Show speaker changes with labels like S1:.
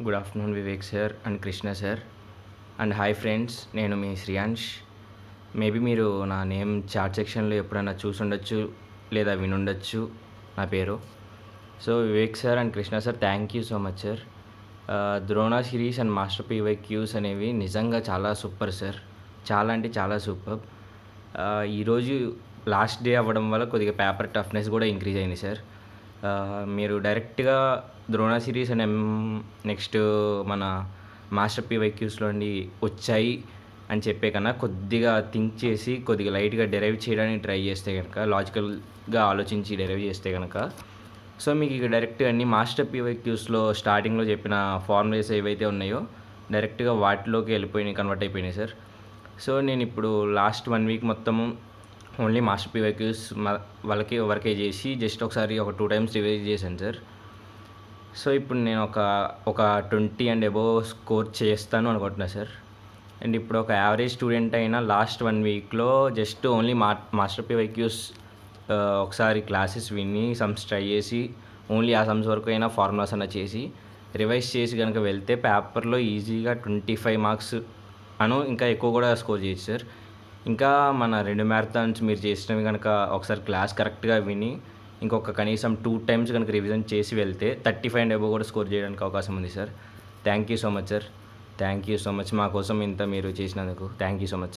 S1: Good afternoon Vivek sir and Krishna sir and hi friends, నేను మీ Shriyansh. Maybe మీరు నా నేమ్ చాట్ సెక్షన్లో ఎప్పుడైనా చూసుండొచ్చు లేదా వినుండొచ్చు నా పేరు. So Vivek sir and Krishna sir, thank you so much sir. Drona series and master PYQs అనేవి నిజంగా చాలా సూపర్ సార్. చాలా అంటే చాలా సూపర్. ఈరోజు లాస్ట్ డే అవ్వడం వల్ల కొద్దిగా పేపర్ టఫ్నెస్ కూడా ఇంక్రీజ్ అయింది సార్. మీరు డైరెక్ట్గా ద్రోణా సిరీస్ అండ్ నెక్స్ట్ మన మాస్టర్ పీవైక్యూస్లో అండి వచ్చాయి అని చెప్పే కన్నా కొద్దిగా థింక్ చేసి కొద్దిగా లైట్గా డెరైవ్ చేయడానికి ట్రై చేస్తే కనుక, లాజికల్గా ఆలోచించి డెరైవ్ చేస్తే కనుక, సో మీకు ఇక డైరెక్ట్గా అన్ని మాస్టర్ పీవైక్యూస్లో స్టార్టింగ్లో చెప్పిన ఫార్ములేస్ ఏవైతే ఉన్నాయో డైరెక్ట్గా వాటిలోకి వెళ్ళిపోయినాయి, కన్వర్ట్ అయిపోయినాయి సార్. సో నేను ఇప్పుడు లాస్ట్ 1 వీక్ మొత్తము ఓన్లీ మాస్టర్ పీవైక్యూస్ వాళ్ళకి వర్కే చేసి జస్ట్ ఒకసారి ఒక 2 టైమ్స్ రివైజ్ చేశాను సార్. సో ఇప్పుడు నేను ఒక 20 అండ్ అబోవ్ స్కోర్ చేస్తాను అనుకుంటున్నాను సార్. అండ్ ఇప్పుడు ఒక యావరేజ్ స్టూడెంట్ అయినా లాస్ట్ 1 వీక్లో జస్ట్ ఓన్లీ మాస్టర్ పీవైక్యూస్ ఒకసారి క్లాసెస్ విని సమ్స్ ట్రై చేసి ఓన్లీ ఆ సమ్స్ వరకు అయినా ఫార్ములాస్ అన్న చేసి రివైజ్ చేసి కనుక వెళ్తే పేపర్లో ఈజీగా 25 మార్క్స్ ఇంకా ఎక్కువ కూడా స్కోర్ చేయొచ్చు సార్. ఇంకా మన 2 మ్యారథాన్స్ మీరు చేసినవి కనుక ఒకసారి క్లాస్ కరెక్ట్గా విని ఇంకొక కనీసం 2 టైమ్స్ కనుక రివిజన్ చేసి వెళ్తే 35 అండ్ అబోవ్ కూడా స్కోర్ చేయడానికి అవకాశం ఉంది sir. Thank you so much sir. Thank you so much మా కోసం ఇంత మీరు చేసినందుకు. Thank you so much.